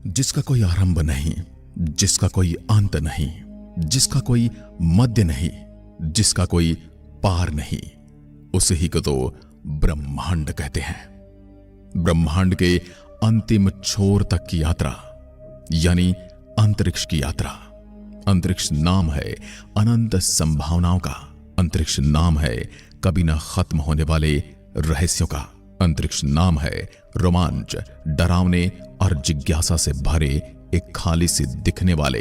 जिसका कोई आरंभ नहीं, जिसका कोई अंत नहीं, जिसका कोई मध्य नहीं, जिसका कोई पार नहीं, उसे ही को तो ब्रह्मांड कहते हैं। ब्रह्मांड के अंतिम छोर तक की यात्रा यानी अंतरिक्ष की यात्रा। अंतरिक्ष नाम है अनंत संभावनाओं का। अंतरिक्ष नाम है कभी न खत्म होने वाले रहस्यों का। अंतरिक्ष नाम है रोमांच, डरावने और जिज्ञासा से भरे एक खाली सी दिखने वाले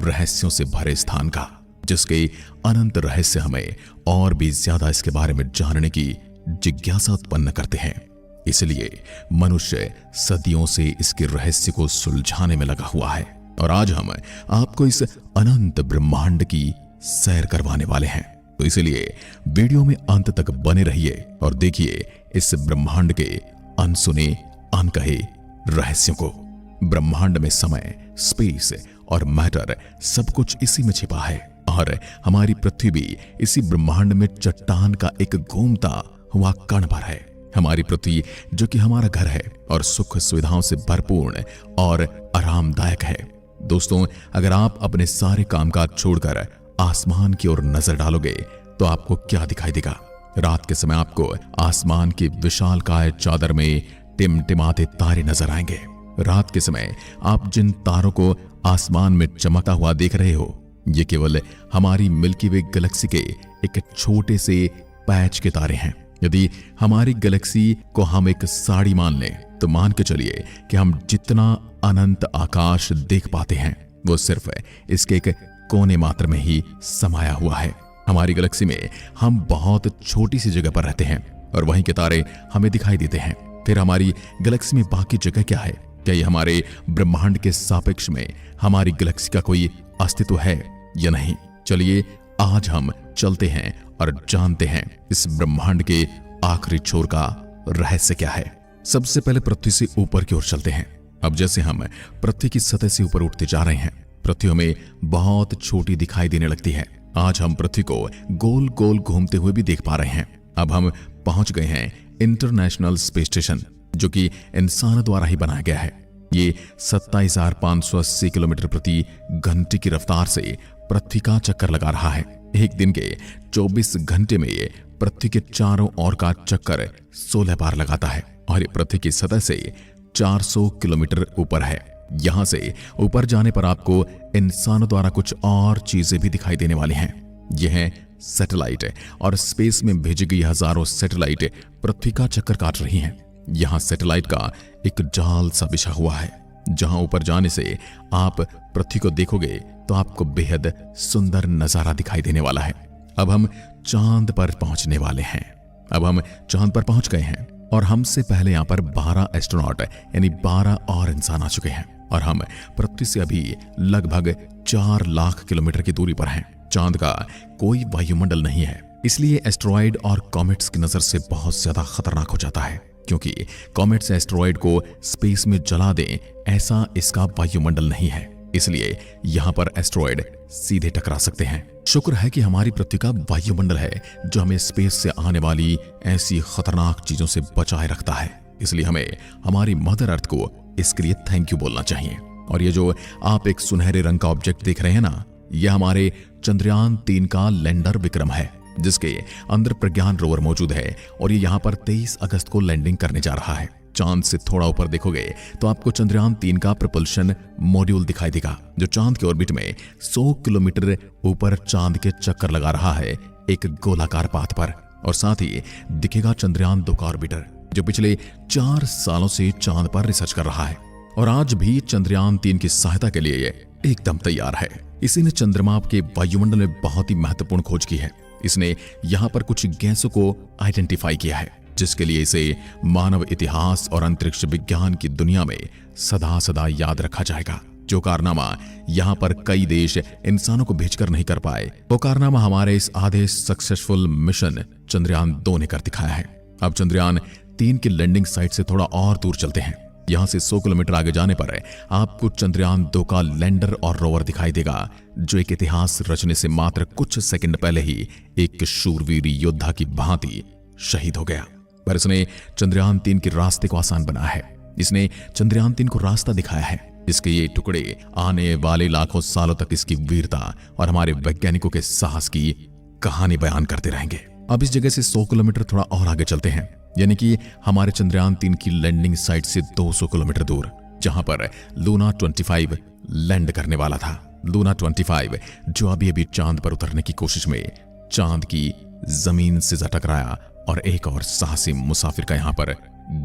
रहस्यों से भरे स्थान का, जिसके अनंत रहस्य हमें और भी ज्यादा इसके बारे में जानने की जिज्ञासा उत्पन्न करते हैं। इसलिए मनुष्य सदियों से इसके रहस्य को सुलझाने में लगा हुआ है और आज हम आपको इस अनंत ब्रह्मांड की सैर करवाने वाले हैं। तो इसलिए वीडियो में अंत तक बने रहिए और देखिए इस ब्रह्मांड के अनसुने अनकहे रहस्यों को। ब्रह्मांड में समय, स्पेस और मैटर सब कुछ इसी में छिपा है और हमारी पृथ्वी भी इसी ब्रह्मांड में चट्टान का एक घूमता हुआ कण भर है। हमारी पृथ्वी जो कि हमारा घर है और सुख सुविधाओं से भरपूर और आरामदायक है। दोस्तों, अगर आप अपने सारे कामकाज छोड़कर आसमान की ओर नजर डालोगे तो आपको क्या दिखाई देगा? रात के समय आपको आसमान की विशालकाय चादर में टिमटिमाते तारे नजर आएंगे। रात के समय आप जिन तारों को आसमान में चमकता हुआ देख रहे हो, ये केवल हमारी मिल्की वे गैलेक्सी के एक छोटे से पैच के तारे हैं। यदि हमारी गैलेक्सी को हम एक साड़ी मान लें तो मान के चलिए कि हम जितना अनंत आकाश देख पाते हैं वो सिर्फ इसके एक कोने मात्र में ही समाया हुआ है। हमारी गैलेक्सी में हम बहुत छोटी सी जगह पर रहते हैं और वहीं के तारे हमें दिखाई देते हैं। फिर हमारी गैलेक्सी में बाकी जगह क्या है? क्या ये हमारे ब्रह्मांड के सापेक्ष में हमारी गैलेक्सी का कोई अस्तित्व है या नहीं? चलिए आज हम चलते हैं और जानते हैं इस ब्रह्मांड के आखिरी छोर का रहस्य क्या है। सबसे पहले पृथ्वी से ऊपर की ओर चलते हैं। अब जैसे हम पृथ्वी की सतह से ऊपर उठते जा रहे हैं, पृथ्वी हमें बहुत छोटी दिखाई देने लगती है। आज हम पृथ्वी को गोल गोल घूमते हुए भी देख पा रहे हैं। अब हम पहुंच गए हैं इंटरनेशनल स्पेस स्टेशन, जो कि इंसान द्वारा ही बनाया गया है। ये 27,580 किलोमीटर प्रति घंटे की रफ्तार से पृथ्वी का चक्कर लगा रहा है। एक दिन के 24 घंटे में ये पृथ्वी के चारों ओर का चक्कर 16 बार लगाता है और ये पृथ्वी की सतह से 400 किलोमीटर ऊपर है। यहां से ऊपर जाने पर आपको इंसानों द्वारा कुछ और चीजें भी दिखाई देने वाली हैं। यह है सैटेलाइट और स्पेस में भेजी गई हजारों सैटेलाइट पृथ्वी का चक्कर काट रही हैं। यहां सैटेलाइट का एक जाल सा बिछा हुआ है, जहां ऊपर जाने से आप पृथ्वी को देखोगे तो आपको बेहद सुंदर नजारा दिखाई देने वाला है। अब हम चांद पर पहुंचने वाले हैं। अब हम चांद पर पहुंच गए हैं और हमसे पहले यहां पर 12 एस्ट्रोनॉट यानी 12 और इंसान आ चुके हैं और हम पृथ्वी से अभी लगभग 4 लाख किलोमीटर की दूरी पर हैं। चांद का कोई वायुमंडल नहीं है, इसलिए एस्ट्रॉयड और कॉमेट्स की नजर से बहुत ज्यादा खतरनाक हो जाता है, क्योंकि कॉमेट्स एस्ट्रॉयड को स्पेस में जला दें ऐसा इसका वायुमंडल नहीं है। इसलिए यहां पर एस्ट्रॉयड सीधे टकरा सकते हैं। शुक्र है कि हमारी पृथ्वी का वायुमंडल है जो हमें स्पेस से आने वाली ऐसी खतरनाक चीजों से बचाए रखता है। इसलिए हमें हमारी मदर अर्थ को इसके लिए थैंक यू बोलना चाहिए। और ये जो आप एक सुनहरे रंग का ऑब्जेक्ट देख रहे हैं ना, यह हमारे चंद्रयान 3 का लैंडर विक्रम है, जिसके अंदर प्रज्ञान रोवर मौजूद है और ये यहाँ पर 23 अगस्त को लैंडिंग करने जा रहा है। चांद से थोड़ा ऊपर देखोगे तो आपको चंद्रयान 3 का प्रपल्शन मॉड्यूल दिखाई देगा, जो चांद के ऑर्बिट में 100 किलोमीटर ऊपर चांद के चक्कर लगा रहा है एक गोलाकार पाथ पर। और साथ ही दिखेगा चंद्रयान 2 का ऑर्बिटर, जो पिछले 4 सालों से चांद पर रिसर्च कर रहा है और आज भी चंद्रयान 3 की सहायता के लिए ये एकदम तैयार है। इसी ने चंद्रमा के वायुमंडल में बहुत ही महत्वपूर्ण खोज की है। इसने यहाँ पर कुछ गैसों को आइडेंटिफाई किया है, जिसके लिए इसे मानव इतिहास और अंतरिक्ष विज्ञान की दुनिया में सदा सदा याद रखा जाएगा। जो कारनामा यहाँ पर कई देश इंसानों को भेजकर नहीं कर पाए, वो कारनामा हमारे इस आधे सक्सेसफुल मिशन चंद्रयान 2 ने कर दिखाया है। अब चंद्रयान 3 की लैंडिंग साइट से थोड़ा और दूर चलते हैं। यहां से 100 किलोमीटर आगे जाने पर आपको चंद्रयान 2 का लैंडर और रोवर दिखाई देगा, जो एक इतिहास रचने से मात्र कुछ सेकंड पहले ही एक शूरवीर योद्धा की भांति शहीद हो गया। पर इसने चंद्रयान 3 के रास्ते को आसान बनाया है। इसने चंद्रयान 3 को रास्ता दिखाया है इसके ये टुकड़े आने वाले लाखों सालों तक इसकी वीरता और हमारे वैज्ञानिकों के साहस की कहानी बयान करते रहेंगे। अब इस जगह से 100 किलोमीटर थोड़ा और आगे चलते हैं, यानी कि हमारे चंद्रयान 3 की लैंडिंग साइट से 200 किलोमीटर दूर, जहां पर लूना 25 लैंड करने वाला था। लूना 25 जो अभी अभी चांद पर उतरने की कोशिश में चांद की जमीन से जा टकराया और एक और साहसी मुसाफिर का यहां पर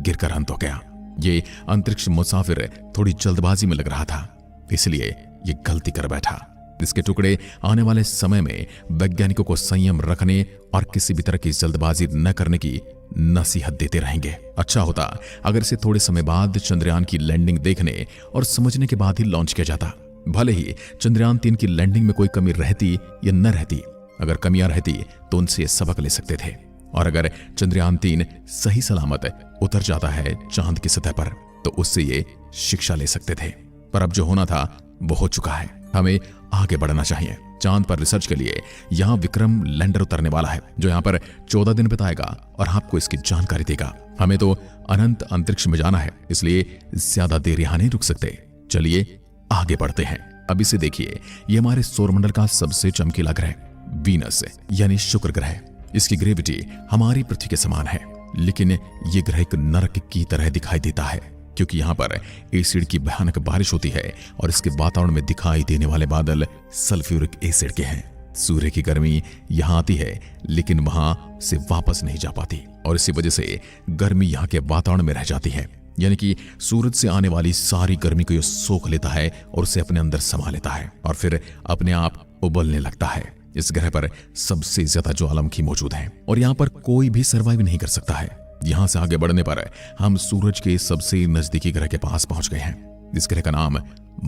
गिरकर अंत हो गया। ये अंतरिक्ष मुसाफिर थोड़ी जल्दबाजी में लग रहा था, इसलिए ये गलती कर बैठा। इसके टुकड़े आने वाले समय में वैज्ञानिकों को संयम रखने और किसी भी तरह की जल्दबाजी न करने की नसीहत देते रहेंगे। अच्छा होता अगर इसे थोड़े समय बाद चंद्रयान की लैंडिंग देखने और समझने के बाद ही लॉन्च किया जाता। भले ही चंद्रयान 3 की लैंडिंग में कोई कमी रहती या न रहती, अगर कमियां रहती तो उनसे सबक ले सकते थे। और अगर चंद्रयान 3 सही सलामत उतर जाता है चांद की सतह पर, तो उससे ये शिक्षा ले सकते थे। पर अब जो होना था वो हो चुका है। हमें आगे बढ़ना चाहिए। चांद पर रिसर्च के लिए यहाँ विक्रम लैंडर उतरने वाला है, जो यहाँ पर 14 दिन बिताएगा और आपको इसकी जानकारी देगा। हमें तो अनंत अंतरिक्ष में जाना है, इसलिए ज्यादा देर यहाँ नहीं रुक सकते। चलिए आगे बढ़ते हैं। अब इसे देखिए, ये हमारे सौरमंडल का सबसे चमकीला ग्रह वीनस यानी शुक्र ग्रह। इसकी ग्रेविटी हमारी पृथ्वी के समान है, लेकिन ये ग्रह एक नरक की तरह दिखाई देता है, क्योंकि यहाँ पर एसिड की भयानक बारिश होती है और इसके वातावरण में दिखाई देने वाले बादल सल्फ्यूरिक एसिड के हैं। सूर्य की गर्मी यहाँ आती है, लेकिन वहां से वापस नहीं जा पाती और इसी वजह से गर्मी यहाँ के वातावरण में रह जाती है। यानी कि सूरज से आने वाली सारी गर्मी को ये सोख लेता है और उसे अपने अंदर समा लेता है और फिर अपने आप उबलने लगता है। इस ग्रह पर सबसे ज्यादा ज्वालामुखी मौजूद है और यहाँ पर कोई भी सर्वाइव नहीं कर सकता है। यहाँ से आगे बढ़ने पर हम सूरज के सबसे नजदीकी ग्रह के पास पहुंच गए हैं। इस ग्रह का नाम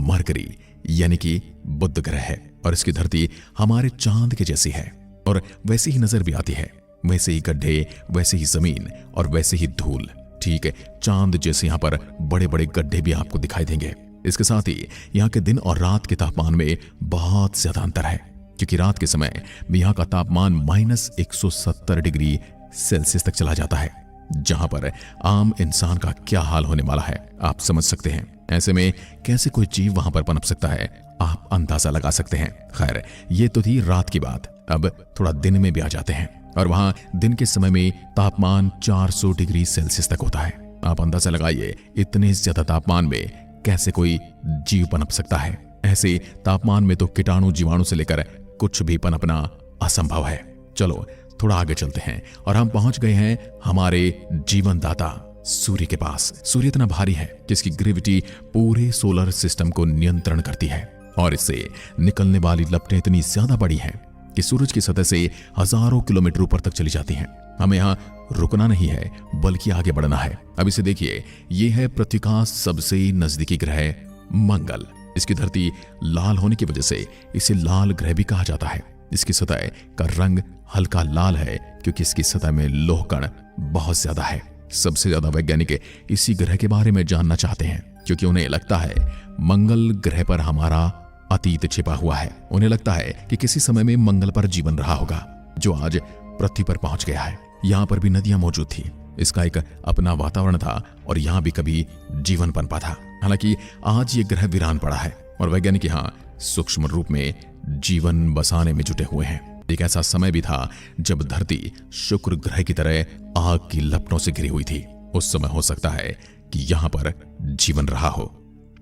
मरकरी यानी कि बुध ग्रह है और इसकी धरती हमारे चांद के जैसी है और वैसी ही नजर भी आती है। वैसे ही गड्ढे, वैसे ही जमीन और वैसे ही धूल। ठीक है, चांद जैसे यहाँ पर बड़े बड़े गड्ढे भी आपको दिखाई देंगे। इसके साथ ही यहाँ के दिन और रात के तापमान में बहुत ज्यादा अंतर है, क्योंकि रात के समय यहाँ का तापमान -170 डिग्री सेल्सियस तक चला जाता है, जहां पर आम इंसान का क्या हाल होने वाला है आप समझ सकते हैं। ऐसे में कैसे कोई जीव वहां पर पनप सकता है, आप अंदाजा लगा सकते हैं। खैर, ये तो थी रात की बात। अब थोड़ा दिन में भी आ जाते हैं और वहां दिन के समय में तापमान 400 डिग्री सेल्सियस तक होता है। आप अंदाजा लगाइए, इतने ज्यादा तापमान में कैसे कोई जीव पनप सकता है। ऐसे तापमान में तो कीटाणु जीवाणु से लेकर कुछ भी पनपना असंभव है। चलो थोड़ा आगे चलते हैं और हम पहुंच गए हैं हमारे जीवनदाता सूर्य के पास। सूर्य इतना भारी है कि इसकी ग्रेविटी पूरे सोलर सिस्टम को नियंत्रण करती है और इससे निकलने वाली लपटें इतनी ज्यादा बड़ी हैं कि सूरज की सतह से हजारों किलोमीटर ऊपर तक चली जाती हैं। हमें यहाँ रुकना नहीं है, बल्कि आगे बढ़ना है। अब इसे देखिए, ये है पृथ्वी का सबसे नजदीकी ग्रह मंगल। इसकी धरती लाल होने की वजह से इसे लाल ग्रह भी कहा जाता है। इसकी सतह का रंग हल्का लाल है क्योंकि इसकी सतह में लोह कण बहुत ज्यादा है। सबसे ज्यादा वैज्ञानिक इसी ग्रह के बारे में जानना चाहते हैं, क्योंकि उन्हें लगता है मंगल ग्रह पर हमारा अतीत छिपा हुआ है। उन्हें लगता है कि किसी समय में मंगल पर जीवन रहा होगा, जो आज पृथ्वी पर पहुंच गया है। यहाँ पर भी नदियां मौजूद थी, इसका एक अपना वातावरण था और यहाँ भी कभी जीवन पनपा था। हालांकि आज ये ग्रह वीरान पड़ा है और वैज्ञानिक यहाँ सूक्ष्म रूप में जीवन बसाने में जुटे हुए हैं। एक ऐसा समय भी था जब धरती शुक्र ग्रह की तरह आग की लपटों से घिरी हुई थी। उस समय हो सकता है कि यहाँ पर जीवन रहा हो।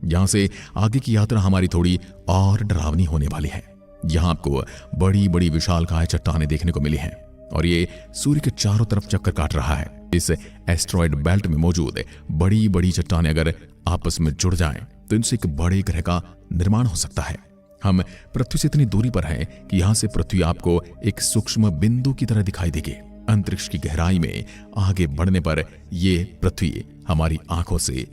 यहाँ से आगे की यात्रा हमारी थोड़ी और डरावनी होने वाली है। यहाँ आपको बड़ी बड़ी विशालकाय चट्टानें देखने को मिली हैं और ये सूर्य के चारों तरफ चक्कर काट रहा है। इस एस्टेरॉयड बेल्ट में मौजूद बड़ी बड़ी चट्टानें अगर आपस में जुड़ जाएं तो इनसे एक बड़े ग्रह का निर्माण हो सकता है। हम पृथ्वी से इतनी दूरी पर हैं कि यहाँ से पृथ्वी आपको एक सूक्ष्म बिंदु की तरह दिखाई देगी। अंतरिक्ष की गहराई में आगे बढ़ने पर यह पृथ्वी हमारी आंखों से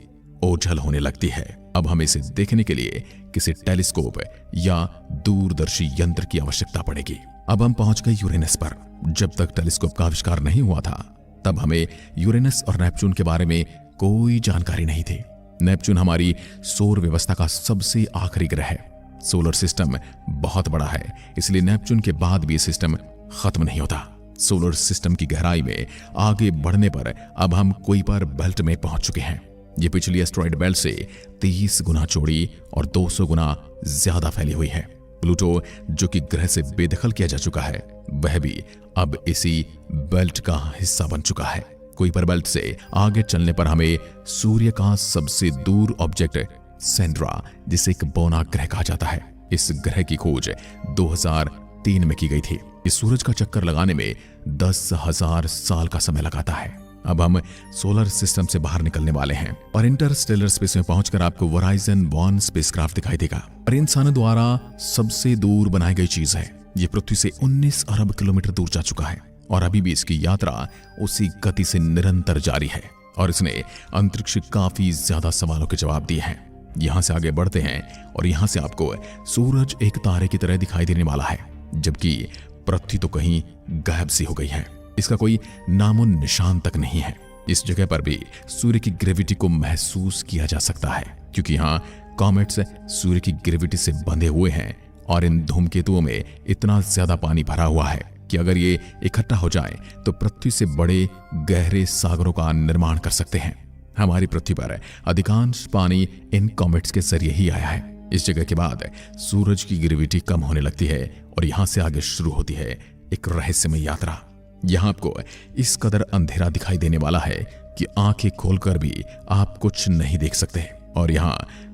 ओझल होने लगती है। अब हमें इसे देखने के लिए किसी टेलीस्कोप या दूरदर्शी यंत्र की आवश्यकता पड़ेगी। अब हम पहुंच गए यूरेनस पर। जब तक टेलीस्कोप का आविष्कार नहीं हुआ था, तब हमें यूरेनस और नेपच्यून के बारे में कोई जानकारी नहीं थी। नेपच्यून हमारी सौर व्यवस्था का सबसे आखिरी ग्रह है। सोलर सिस्टम बहुत बड़ा है, इसलिए नेपच्यून के बाद भी सिस्टम खत्म नहीं होता। सोलर सिस्टम की गहराई में आगे बढ़ने पर अब हम कुइपर बेल्ट में पहुंच चुके हैं। ये पिछली एस्टेरॉयड बेल्ट से 30 गुना चौड़ी और 200 गुना ज्यादा फैली हुई है। प्लूटो, जो कि ग्रह से बेदखल किया जा चुका है, वह भी अब इसी बेल्ट का हिस्सा बन चुका है। कुइपर बेल्ट से आगे चलने पर हमें सूर्य का सबसे दूर ऑब्जेक्ट सेंड्रा, जिसे एक बौना ग्रह कहा जाता है, इस ग्रह की खोज 2003 में की गई थी। इस सूरज का चक्कर लगाने में 10,000 साल का समय लगाता है। अब हम सोलर सिस्टम से बाहर निकलने वाले हैं और इंटरस्टेलर स्पेस में पहुंचकर आपको वोराइजन 1 स्पेसक्राफ्ट दिखाई देगा और इंसानों द्वारा सबसे दूर बनाई गई चीज है। ये पृथ्वी से 19 अरब किलोमीटर दूर जा चुका है और अभी भी इसकी यात्रा उसी गति से निरंतर जारी है और इसने अंतरिक्ष काफी ज्यादा सवालों के जवाब दिए हैं। यहां से आगे बढ़ते हैं और यहां से आपको सूरज एक तारे की तरह दिखाई देने वाला है, जबकि पृथ्वी तो कहीं गायब सी हो गई है। इसका कोई नामो निशान तक नहीं है। इस जगह पर भी सूर्य की ग्रेविटी को महसूस किया जा सकता है, क्योंकि यहाँ कॉमेट्स सूर्य की ग्रेविटी से बंधे हुए हैं और इन धूमकेतुओं में इतना ज्यादा पानी भरा हुआ है कि अगर ये इकट्ठा हो जाए तो पृथ्वी से बड़े गहरे सागरों का निर्माण कर सकते हैं। हमारी पृथ्वी पर अधिकांश पानी इन कॉमेट्स के जरिए ही आया है। इस जगह के बाद सूरज की ग्रेविटी कम होने लगती है और यहां से आगे शुरू होती है एक रहस्यमय यात्रा। यहां आपको इस कदर अंधेरा दिखाई देने वाला है कि आंखें खोलकर भी आप कुछ नहीं देख सकते और यहां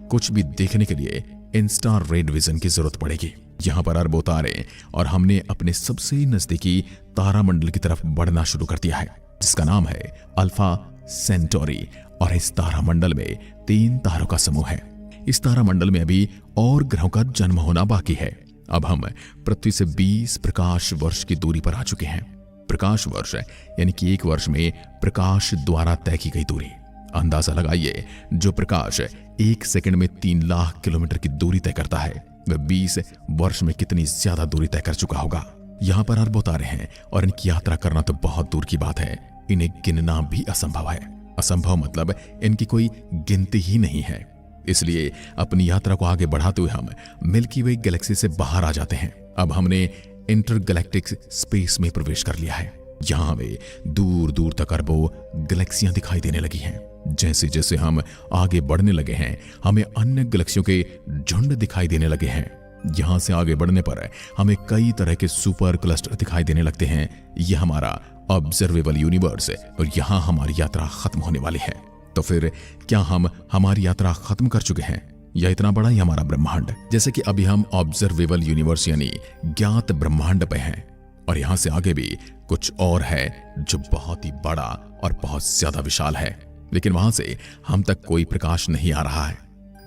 कुछ भी देखने के लिए इंस्टा रेड विजन की जरूरत पड़ेगी। यहां पर अरबों तारे और हमने अपने सबसे नजदीकी तारामंडल की तरफ बढ़ना शुरू कर दिया है, जिसका नाम है अल्फा सेंटोरी और इस तारामंडल में 3 तारों का समूह है। इस तारामंडल में अभी और ग्रहों का जन्म होना बाकी है। अब हम पृथ्वी से 20 प्रकाश वर्ष की दूरी पर आ चुके हैं। प्रकाश वर्ष यानी कि 1 वर्ष में प्रकाश द्वारा तय की गई दूरी। अंदाजा लगाइए, जो प्रकाश 1 सेकंड में 3 लाख किलोमीटर की दूरी तय करता है, वह 20 वर्ष में कितनी ज्यादा दूरी तय कर चुका होगा। यहाँ पर अरबों तारे हैं और इनकी यात्रा करना तो बहुत दूर की बात है। इन्हें गिनना भी असंभव है। असंभव मतलब इनकी कोई गिनती ही नहीं है। इसलिए अपनी यात्रा को आगे बढ़ाते हुए हम मिल्की वे गैलेक्सी से बाहर आ जाते हैं। अब हमने इंटरगैलेक्टिक स्पेस में प्रवेश कर लिया है। यहाँ हमें दूर दूर तक अरबों गैलेक्सियां दिखाई देने लगी हैं। जैसे जैसे हम आगे बढ़ने लगे हैं, हमें अन्य गैलेक्सियों के झुंड दिखाई देने लगे हैं। यहां से आगे बढ़ने पर हमें कई तरह के सुपर क्लस्टर दिखाई देने लगते हैं। यह हमारा ऑब्जर्वेबल यूनिवर्स है और यहां हमारी यात्रा खत्म होने वाली है। तो फिर क्या हम हमारी यात्रा खत्म कर चुके हैं या इतना बड़ा ही हमारा ब्रह्मांड? जैसे कि अभी हम ऑब्जर्वेबल यूनिवर्स यानी ज्ञात ब्रह्मांड पे हैं और यहां से आगे भी कुछ और है जो बहुत ही बड़ा और बहुत ज्यादा विशाल है, लेकिन वहां से हम तक कोई प्रकाश नहीं आ रहा है।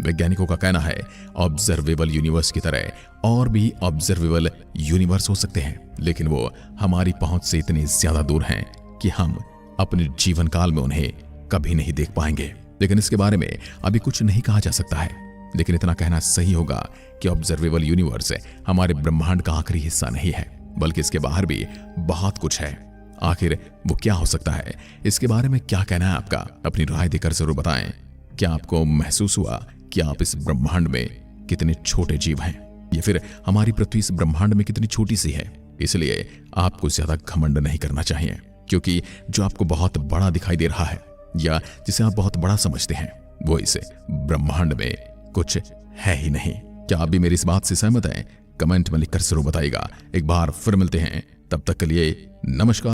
वैज्ञानिकों का कहना है ऑब्जर्वेबल यूनिवर्स की तरह और भी ऑब्जर्वेबल यूनिवर्स हो सकते हैं, लेकिन वो हमारी पहुंच से इतने ज्यादा दूर हैं कि हम अपने जीवन काल में उन्हें कभी नहीं देख पाएंगे। लेकिन इसके बारे में अभी कुछ नहीं कहा जा सकता है, लेकिन इतना कहना सही होगा कि ऑब्जर्वेबल यूनिवर्स हमारे ब्रह्मांड का आखिरी हिस्सा नहीं है, बल्कि इसके बाहर भी बहुत कुछ है। आखिर वो क्या हो सकता है? इसके बारे में क्या कहना है आपका? अपनी राय देकर जरूर बताएं। क्या आपको महसूस हुआ कि आप इस ब्रह्मांड में कितने छोटे जीव हैं, या फिर हमारी पृथ्वी इस ब्रह्मांड में कितनी छोटी सी है? इसलिए आपको ज्यादा घमंड नहीं करना चाहिए, क्योंकि जो आपको बहुत बड़ा दिखाई दे रहा है या जिसे आप बहुत बड़ा समझते हैं, वो इस ब्रह्मांड में कुछ है ही नहीं। क्या आप भी मेरी इस बात से सहमत हैं? कमेंट में लिखकर जरूर बताइएगा। एक बार फिर मिलते हैं, तब तक के लिए नमस्कार।